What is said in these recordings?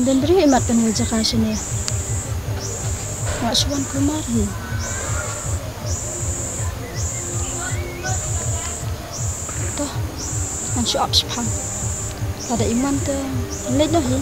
Dan beri imat kan wajah kasihnya, nggak cuman kemari. Toh, nanti apa sih pang? Pada iman tuh, lihat dah ya.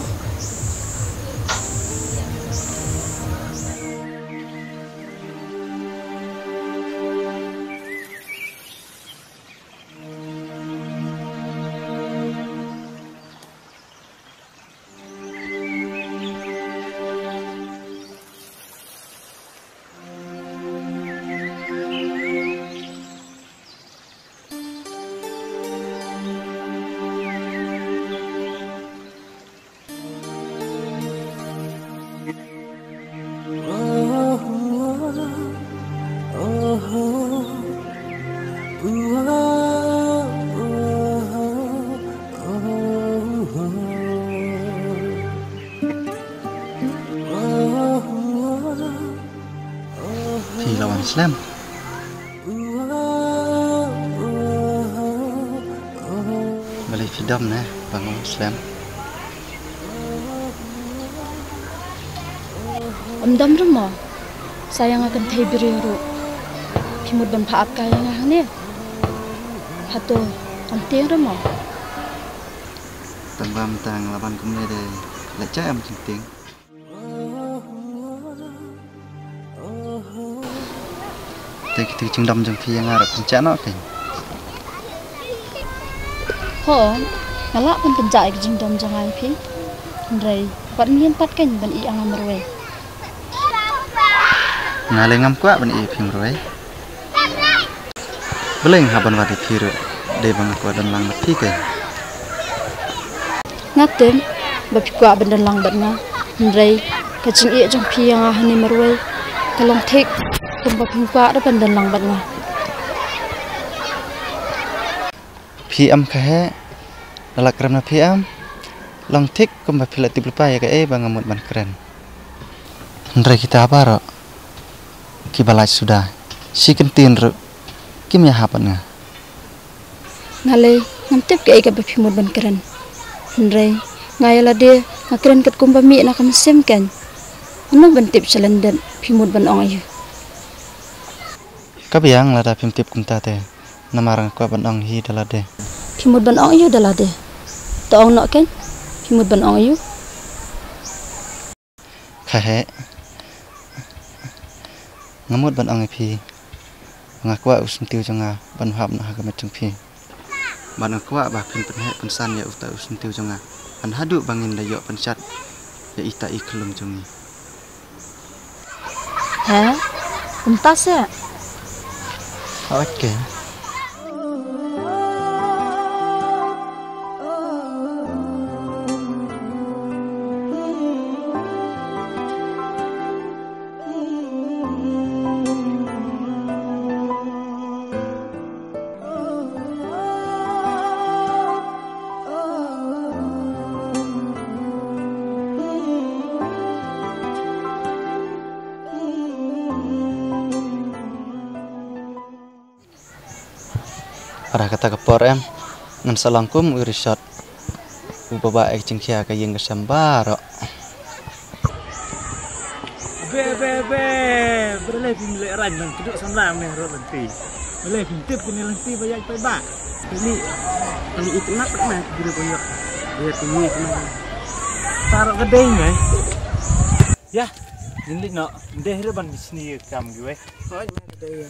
Islam. Balik fidam nah, bangun Islam. Dam rumah, sayang akan tebiriru. Kimud ban paat kaya ngah ni. Hatu anting rumah. Tangbam tang laban kumne de, lecah am penting. Tapi kita cengdam jeng pi yang arab pencak nak kan? Ho, ngalak pun pencak ke cengdam jangan pi. Andai, buat nian pat kan ban i angam merwe. Ngalai ngam kuat ban i pi merwe. Beleng haban wadi piru, de bang aku dan lang pi kan? Ngatem, bapi kuat ban dan lang ban na. Andai, kacing i jeng pi yang ahani merwe. Kalong tek. Kumpa pingpa ada pandan lang batna. PM kahe, lalak kerana PM, lang tik kumpa pilat tiplupa ya kae bang amut ban keren. Ndre kita apa ro? Kibalaj sudah, si kentin ro, kim ya hapan nga. Ngalai, ngantip kae ka bapimut ban keren. Ndre, ngayala de, ngakeren kat kumpa mi na kamsem kan. Ano ban tip salandan, pimut ban ongayu. Kabiang lada pimtip kunta te, namarang ko ban ong hi dalade. Pimut ban ong yu dalade. Taong nak kan? Pimut ban ong yu. Kahe. Ngamut ban ong pi. Ngakwa usuntiu jonga ban hab na hagamet jeng pi. Ban ngakwa ba pin penhe pensan ya uta usuntiu jonga. Ban hadu bangin da yo pensat ya ita iklum jongi. Ha? Untas ya? Okay. Para kata kepor em ngan salangkum resort. Ubaba ek cingkia ka yang kesambaro. Berlai pimilai raj dan duduk samlam nih rot lenti. Berlai pintip kini lenti banyak pebak. Ini itu nak pernah kita banyak. Lihat ini kena taruh gede nih. Ya, jadi nak deh leban di sini kam gue. Oh, gede ya.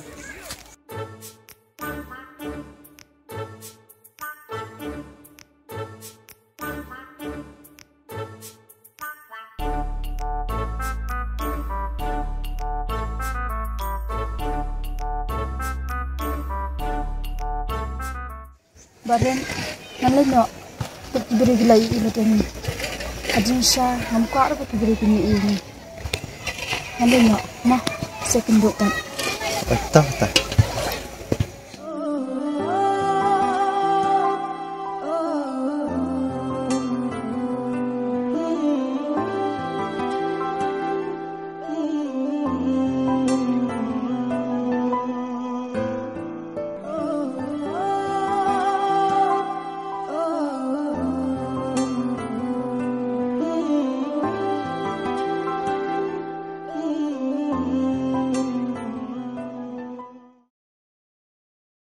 Badan nanti no beri gilai ini tadi ajinsha nampak apa beri ini nanti no mah saya tunjukkan Betul.